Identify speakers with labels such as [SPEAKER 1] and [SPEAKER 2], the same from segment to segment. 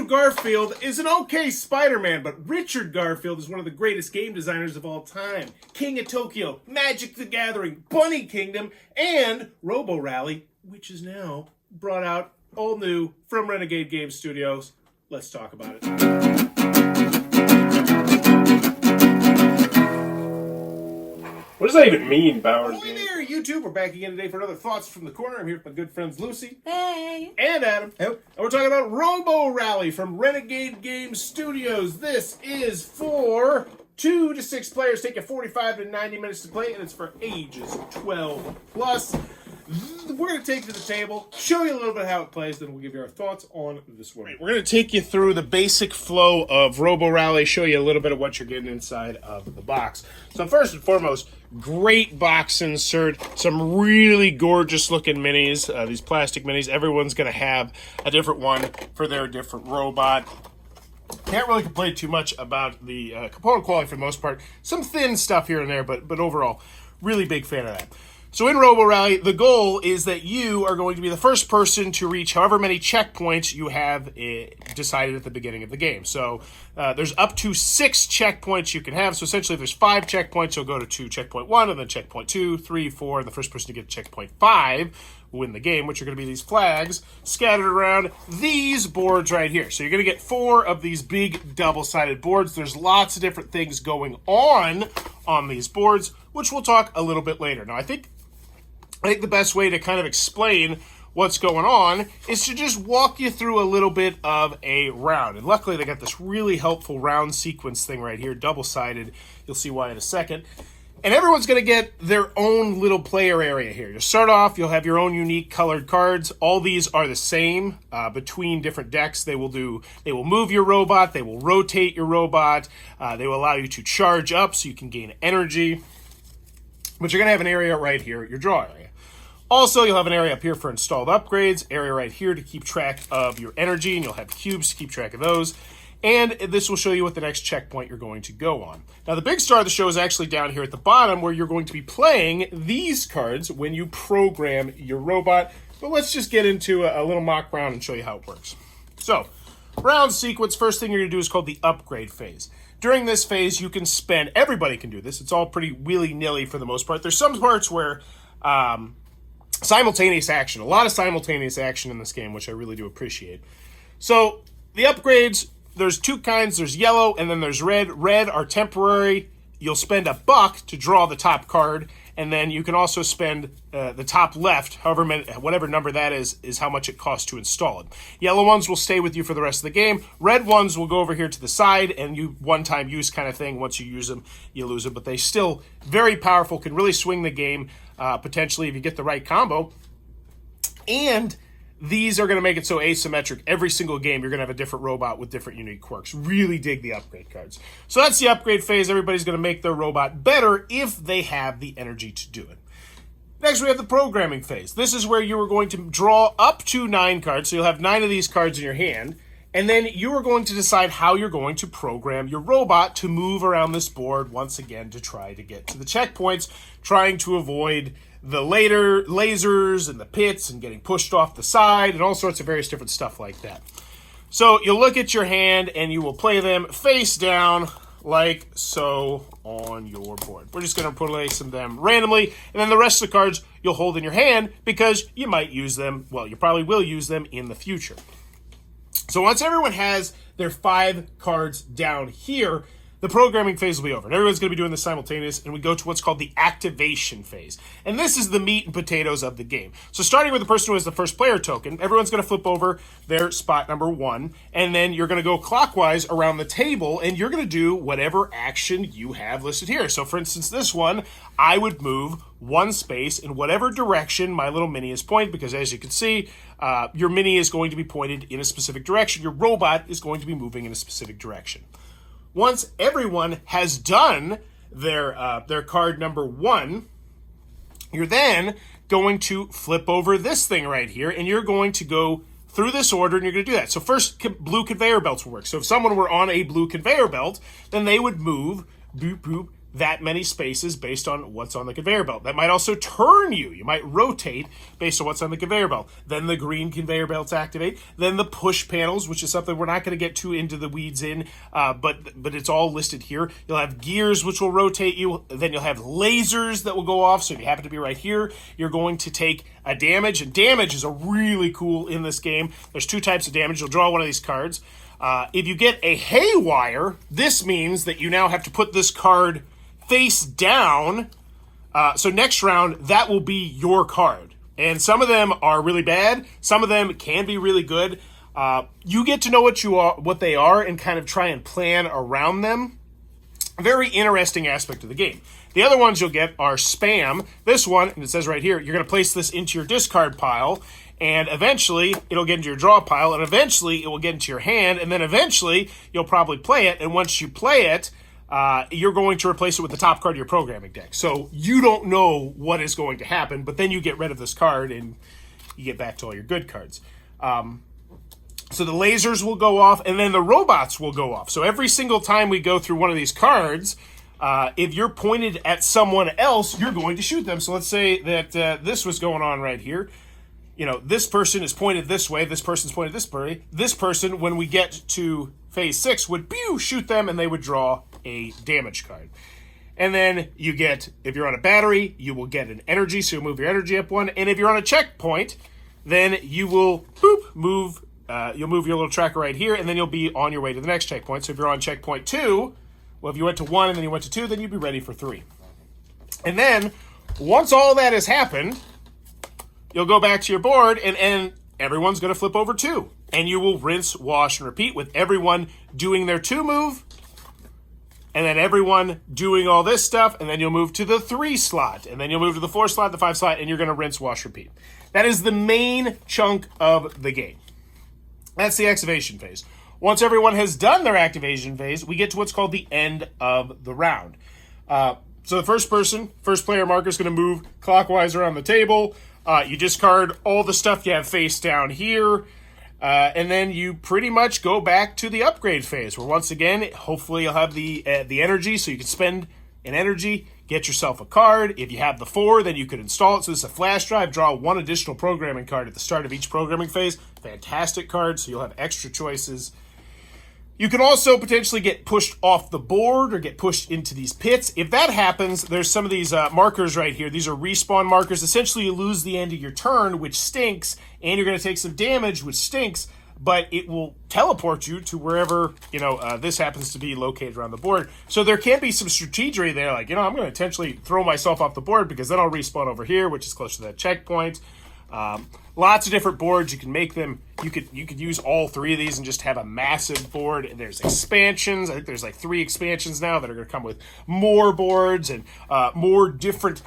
[SPEAKER 1] Garfield is an okay Spider-Man, but Richard Garfield is one of the greatest game designers of all time. King of Tokyo, Magic the Gathering, Bunny Kingdom, and Robo Rally, which is now brought out all new from Renegade Game Studios. Let's talk about it. What does that even mean, Bowers? Hey there, YouTube. We're back again today for another Thoughts from the Corner. I'm here with my good friends Lucy.
[SPEAKER 2] Hey.
[SPEAKER 1] And Adam. Hey. And we're talking about Robo Rally from Renegade Game Studios. This is for 2 to 6 players. Take you 45 to 90 minutes to play, and it's for ages 12 plus. We're going to take you to the table, show you a little bit how it plays, then we'll give you our thoughts on this one. We're going to take you through the basic flow of Robo Rally, show you a little bit of what you're getting inside of the box. So first and foremost, great box insert, some really gorgeous looking minis, these plastic minis. Everyone's going to have a different one for their different robot. Can't really complain too much about the component quality for the most part. Some thin stuff here and there, but overall, really big fan of that. So in Robo Rally, the goal is that you are going to be the first person to reach however many checkpoints you have decided at the beginning of the game. So there's up to 6 checkpoints you can have. So essentially, if there's 5 checkpoints, you'll go to checkpoint 1, and then checkpoint 2, 3, 4, and the first person to get to checkpoint 5 will win the game, which are going to be these flags scattered around these boards right here. So you're going to get 4 of these big double-sided boards. There's lots of different things going on these boards, which we'll talk a little bit later. Now, I think the best way to kind of explain what's going on is to just walk you through a little bit of a round. And luckily, they got this really helpful round sequence thing right here, double-sided. You'll see why in a second. And everyone's going to get their own little player area here. To start off, you'll have your own unique colored cards. All these are the same between different decks. They will move your robot. They will rotate your robot. They will allow you to charge up so you can gain energy. But you're going to have an area right here, your draw area. Also, you'll have an area up here for installed upgrades, area right here to keep track of your energy, and you'll have cubes to keep track of those. And this will show you what the next checkpoint you're going to go on. Now, the big star of the show is actually down here at the bottom, where you're going to be playing these cards when you program your robot. But let's just get into a little mock round and show you how it works. So, round sequence, first thing you're going to do is called the upgrade phase. During this phase, you can spend, everybody can do this, it's all pretty willy-nilly for the most part. There's some parts where simultaneous action, a lot of simultaneous action in this game, which I really do appreciate. So, the upgrades, there's 2 kinds, there's yellow and then there's red. Red are temporary, you'll spend $1 to draw the top card, and then you can also spend the top left, whatever number that is how much it costs to install it. Yellow ones will stay with you for the rest of the game. Red ones will go over here to the side, and you one-time use kind of thing. Once you use them, you lose them. But they still very powerful, can really swing the game, potentially, if you get the right combo. And these are going to make it so asymmetric. Every single game, you're going to have a different robot with different unique quirks. Really dig the upgrade cards. So that's the upgrade phase. Everybody's going to make their robot better if they have the energy to do it. Next, we have the programming phase. This is where you are going to draw up to 9 cards. So you'll have 9 of these cards in your hand. And then you are going to decide how you're going to program your robot to move around this board once again to try to get to the checkpoints, trying to avoid the later lasers and the pits and getting pushed off the side and all sorts of various different stuff like that. So you'll look at your hand and you will play them face down like so on your board. We're just going to place them randomly, and then the rest of the cards you'll hold in your hand because you might use them, well, you probably will use them in the future. So once everyone has their 5 cards down here, the programming phase will be over. And everyone's going to be doing this simultaneous, and we go to what's called the activation phase. And this is the meat and potatoes of the game. So starting with the person who has the first player token, everyone's going to flip over their spot number 1, and then you're going to go clockwise around the table, and you're going to do whatever action you have listed here. So for instance, this one, I would move 1 space in whatever direction my little mini is pointed, because as you can see, your mini is going to be pointed in a specific direction. Your robot is going to be moving in a specific direction. Once everyone has done their card number 1, you're then going to flip over this thing right here, and you're going to go through this order, and you're going to do that. So first, blue conveyor belts will work. So if someone were on a blue conveyor belt, then they would move, boop, boop, that many spaces based on what's on the conveyor belt. That might also turn you. You might rotate based on what's on the conveyor belt. Then the green conveyor belts activate. Then the push panels, which is something we're not going to get too into the weeds in, but it's all listed here. You'll have gears, which will rotate you. Then you'll have lasers that will go off. So if you happen to be right here, you're going to take a damage. And damage is a really cool in this game. There's 2 types of damage. You'll draw one of these cards. If you get a haywire, this means that you now have to put this card face down. So next round, that will be your card. And some of them are really bad. Some of them can be really good. You get to know what they are and kind of try and plan around them. A very interesting aspect of the game. The other ones you'll get are spam. This one, and it says right here, you're going to place this into your discard pile. And eventually, it'll get into your draw pile. And eventually, it will get into your hand. And then eventually, you'll probably play it. And once you play it, you're going to replace it with the top card of your programming deck. So you don't know what is going to happen, but then you get rid of this card and you get back to all your good cards. So the lasers will go off, and then the robots will go off. So every single time we go through one of these cards, if you're pointed at someone else, you're going to shoot them. So let's say that this was going on right here. You know, this person is pointed this way, this person's pointed this way. This person, when we get to phase 6, would shoot them, and they would draw a damage card. And then you get, if you're on a battery, you will get an energy, so you'll move your energy up 1. And if you're on a checkpoint, then you will move, you'll move your little tracker right here, and then you'll be on your way to the next checkpoint. So if you're on checkpoint 2, well, if you went to 1 and then you went to 2, then you'd be ready for 3. And then, once all that has happened, you'll go back to your board, and everyone's going to flip over 2. And you will rinse, wash, and repeat with everyone doing their 2 move, and then everyone doing all this stuff, and then you'll move to the 3 slot, and then you'll move to the 4 slot, the 5 slot, and you're going to rinse, wash, repeat. That is the main chunk of the game. That's the activation phase. Once everyone has done their activation phase, we get to what's called the end of the round. So the first player marker is going to move clockwise around the table. You discard all the stuff you have face down here. And then you pretty much go back to the upgrade phase, where once again, hopefully you'll have the energy, so you can spend an energy, get yourself a card. If you have the 4, then you could install it. So this is a flash drive. Draw 1 additional programming card at the start of each programming phase. Fantastic card, so you'll have extra choices. You can also potentially get pushed off the board or get pushed into these pits. If that happens, there's some of these markers right here. These are respawn markers. Essentially, you lose the end of your turn, which stinks, and you're going to take some damage, which stinks, but it will teleport you to wherever, this happens to be located around the board. So there can be some strategy there, like, I'm going to intentionally throw myself off the board because then I'll respawn over here, which is close to that checkpoint. Lots of different boards. You can make them. You could use all 3 of these and just have a massive board. There's expansions. I think there's like 3 expansions now that are going to come with more boards and more different,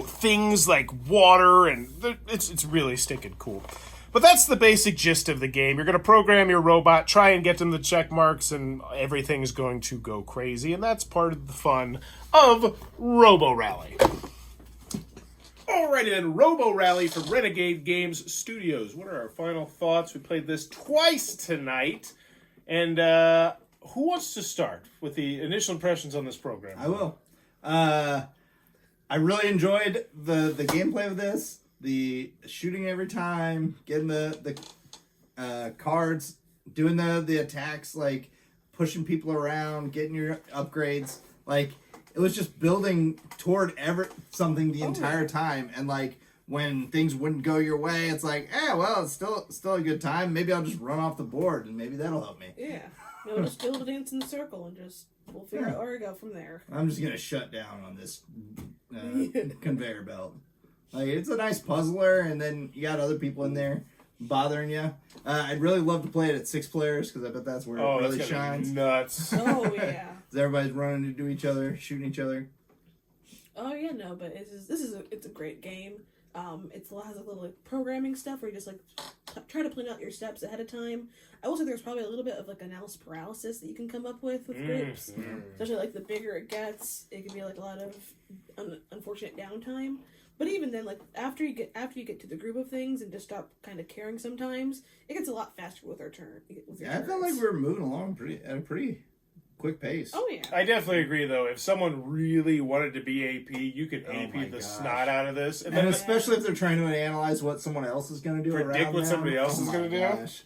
[SPEAKER 1] things like water, and it's really stinking cool. But that's the basic gist of the game. You're going to program your robot, try and get them the check marks, and everything's going to go crazy. And that's part of the fun of Robo Rally. Alrighty then, Robo Rally from Renegade Games Studios. What are our final thoughts? We played this twice tonight. And who wants to start with the initial impressions on this program?
[SPEAKER 2] I will. I really enjoyed the gameplay of this. The shooting every time, getting the cards, doing the attacks, like pushing people around, getting your upgrades. Like, it was just building toward something the entire time, and like when things wouldn't go your way, it's like, well, it's still a good time. Maybe I'll just run off the board, and maybe that'll help me.
[SPEAKER 3] Yeah, we'll just build a dance in the circle, and we'll figure out where to go from there.
[SPEAKER 2] I'm just gonna shut down on this conveyor belt. Like, it's a nice puzzler, and then you got other people in there bothering you. I'd really love to play it at 6 players, because I bet that's where it really shines.
[SPEAKER 1] Nuts.
[SPEAKER 3] Oh yeah.
[SPEAKER 2] Everybody's running into each other, shooting each other.
[SPEAKER 3] Oh yeah, no, but it's a great game. It has a little programming stuff where you just try to plan out your steps ahead of time. I will say there's probably a little bit of analysis paralysis that you can come up with groups, especially the bigger it gets. It can be a lot of unfortunate downtime. But even then, after you get to the group of things and just stop kind of caring, sometimes it gets a lot faster with our turn.
[SPEAKER 2] I felt like we were moving along at a pretty quick pace.
[SPEAKER 3] Oh yeah.
[SPEAKER 1] I definitely agree, though. If someone really wanted to be AP, you could
[SPEAKER 2] Oh
[SPEAKER 1] AP
[SPEAKER 2] my
[SPEAKER 1] the
[SPEAKER 2] gosh.
[SPEAKER 1] snot out of this.
[SPEAKER 2] And
[SPEAKER 1] then
[SPEAKER 2] especially if they're trying to analyze what someone else is going to do,
[SPEAKER 1] Predict
[SPEAKER 2] around
[SPEAKER 1] what
[SPEAKER 2] them.
[SPEAKER 1] somebody else
[SPEAKER 2] Oh
[SPEAKER 1] is
[SPEAKER 2] my
[SPEAKER 1] gonna do?
[SPEAKER 2] gosh.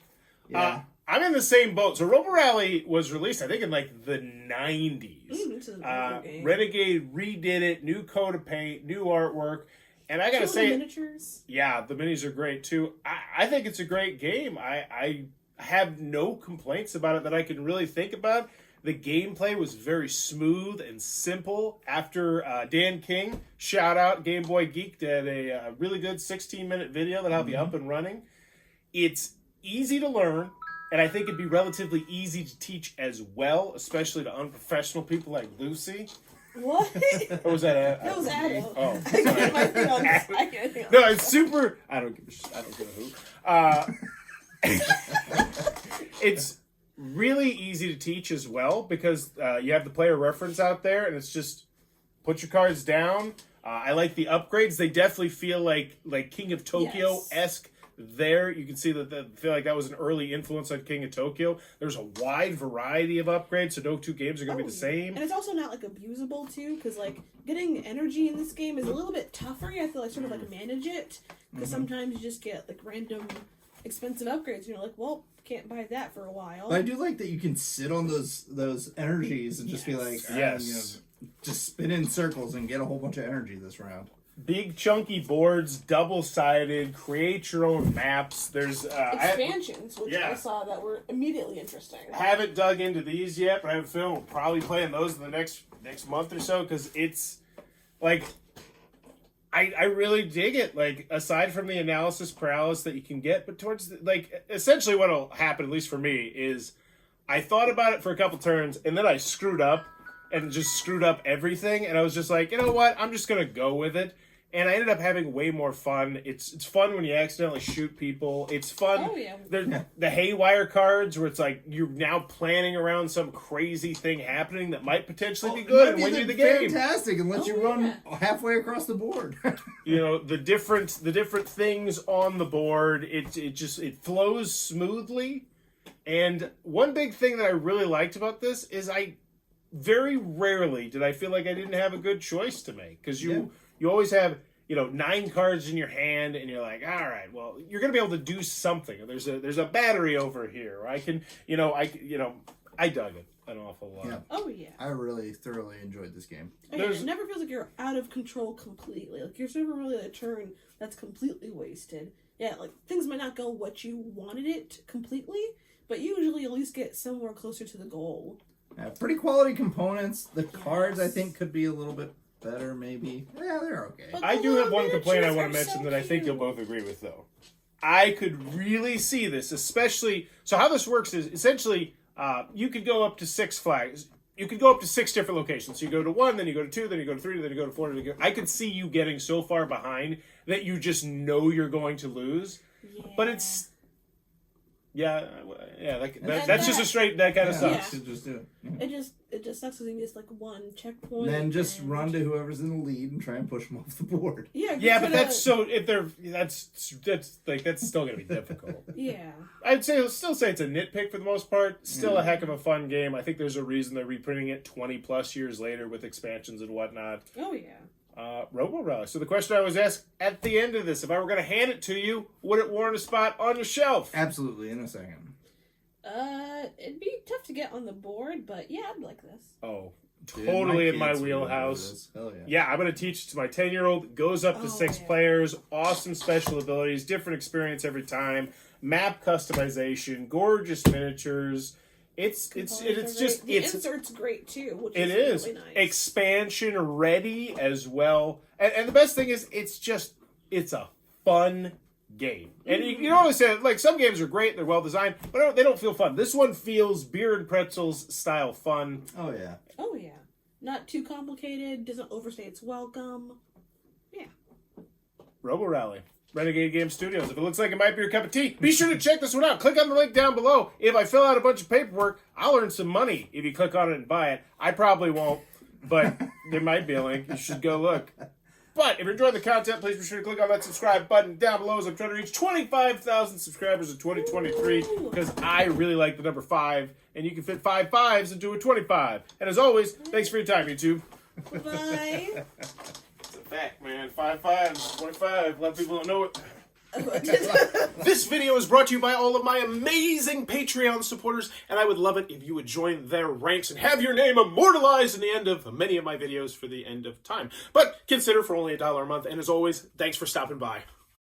[SPEAKER 2] Yeah.
[SPEAKER 1] I'm in the same boat. So Robo Rally was released, I think, in like the 90s.
[SPEAKER 3] This is a good game.
[SPEAKER 1] Renegade redid it, new coat of paint, new artwork. And I gotta
[SPEAKER 3] Some of the
[SPEAKER 1] say,
[SPEAKER 3] miniatures.
[SPEAKER 1] yeah, the minis are great too. I think it's a great game. I have no complaints about it that I can really think about. The gameplay was very smooth and simple. After Dan King, shout out Game Boy Geek, did a really good 16-minute video that'll be up and running. It's easy to learn, and I think it'd be relatively easy to teach as well, especially to unprofessional people like Lucy.
[SPEAKER 3] What?
[SPEAKER 1] Or was that
[SPEAKER 3] That was Adam.
[SPEAKER 1] Oh,
[SPEAKER 3] I can't
[SPEAKER 1] sorry.
[SPEAKER 3] my feet on this. I can't hang on.
[SPEAKER 1] No, it's super. I don't give a hoot. It's really easy to teach as well because you have the player reference out there, and it's just put your cards down. I like the upgrades; they definitely feel like King of Tokyo esque. There, you can see that I feel like that was an early influence on King of Tokyo. There's a wide variety of upgrades, so no two games are going to be the same.
[SPEAKER 3] And it's also not like abusable too, because like getting energy in this game is a little bit tougher. You have to like sort of like manage it, because sometimes you just get like random expensive upgrades. And you're like, well, can't buy that for a while.
[SPEAKER 2] But I do like that you can sit on those energies and just be like, just spin in circles and get a whole bunch of energy this round.
[SPEAKER 1] Big chunky boards, double-sided, create your own maps. There's
[SPEAKER 3] expansions, which I saw that were immediately interesting.
[SPEAKER 1] Haven't dug into these yet, but I have a feeling we'll probably play in those in the next month or so, because it's like I really dig it. Like, aside from the analysis paralysis that you can get, but towards like essentially what'll happen, at least for me, is I thought about it for a couple turns and then I screwed up and just screwed up everything, and I was just like, you know what, I'm just gonna go with it. And I ended up having way more fun. It's fun when you accidentally shoot people. It's fun.
[SPEAKER 3] Oh, yeah.
[SPEAKER 1] The haywire cards where it's like you're now planning around some crazy thing happening that might potentially be good and win you the game.
[SPEAKER 2] Fantastic, and let you run halfway across the board.
[SPEAKER 1] You know, the different things on the board. It flows smoothly. And one big thing that I really liked about this is I very rarely did I feel like I didn't have a good choice to make, because you always have 9 cards in your hand, and you're like, all right, well, you're gonna be able to do something. There's a battery over here. Or I can, I dug it an awful lot.
[SPEAKER 2] Yeah.
[SPEAKER 3] Oh yeah.
[SPEAKER 2] I really thoroughly enjoyed this game.
[SPEAKER 3] It never feels like you're out of control completely. Like there's never really a turn that's completely wasted. Yeah, like things might not go what you wanted it completely, but usually at least get somewhere closer to the goal.
[SPEAKER 2] Pretty quality components. The cards, I think, could be a little bit better, maybe. Yeah, they're okay.
[SPEAKER 3] But
[SPEAKER 1] I do have one complaint I
[SPEAKER 3] miniatures
[SPEAKER 1] want to
[SPEAKER 3] are
[SPEAKER 1] mention
[SPEAKER 3] so
[SPEAKER 1] that I think
[SPEAKER 3] cute.
[SPEAKER 1] you'll both agree with, though. I could really see this, especially... So how this works is, essentially, you could go up to 6 flags. You could go up to 6 different locations. So you go to 1, then you go to 2, then you go to 3, then you go to 4. Then you go... I could see you getting so far behind that you just know you're going to lose.
[SPEAKER 3] Yeah.
[SPEAKER 1] But it's... That's just a straight... That kind of sucks.
[SPEAKER 2] Just do it.
[SPEAKER 3] It just sucks because you miss like one checkpoint.
[SPEAKER 2] Then just
[SPEAKER 3] and...
[SPEAKER 2] run to whoever's in the lead and try and push them off the board.
[SPEAKER 3] Yeah,
[SPEAKER 1] But that's so... If they're... That's still going to be difficult.
[SPEAKER 3] Yeah.
[SPEAKER 1] I'd still say it's a nitpick for the most part. Still a heck of a fun game. I think there's a reason they're reprinting it 20 plus years later with expansions and whatnot.
[SPEAKER 3] Oh yeah.
[SPEAKER 1] Robo Rally. So the question I was asked at the end of this, if I were going to hand it to you, would it warrant a spot on your shelf?
[SPEAKER 2] Absolutely, in a second.
[SPEAKER 3] It'd be tough to get on the board, but yeah, I'd like this.
[SPEAKER 1] Oh, totally in my
[SPEAKER 2] kids would
[SPEAKER 1] wheelhouse.
[SPEAKER 2] love this. Hell
[SPEAKER 1] Yeah, I'm going to teach it to my 10-year-old. Goes up to 6 players. Awesome special abilities. Different experience every time. Map customization. Gorgeous miniatures. The
[SPEAKER 3] insert's great too, which is really nice.
[SPEAKER 1] Expansion ready as well. And the best thing is it's a fun game. And you can always say, like, some games are great, they're well designed, but they don't feel fun. This one feels beer and pretzels style fun.
[SPEAKER 2] Oh yeah.
[SPEAKER 3] Oh yeah. Not too complicated, doesn't overstay its welcome. Yeah.
[SPEAKER 1] Robo Rally. Renegade Game Studios. If it looks like it might be your cup of tea, be sure to check this one out. Click on the link down below. If I fill out a bunch of paperwork, I'll earn some money if you click on it and buy it. I probably won't, but there might be a link. You should go look. But if you're enjoying the content, please be sure to click on that subscribe button down below as I'm trying to reach 25,000 subscribers in 2023 because I really like the number 5, and you can fit 5 5s into a 25. And as always, thanks for your time, YouTube.
[SPEAKER 3] Bye.
[SPEAKER 1] It's a fact, man. 5 5s, 25. A lot of people don't know it. This video is brought to you by all of my amazing Patreon supporters, and I would love it if you would join their ranks and have your name immortalized in the end of many of my videos for the end of time. But consider for only $1 a month, and as always, thanks for stopping by.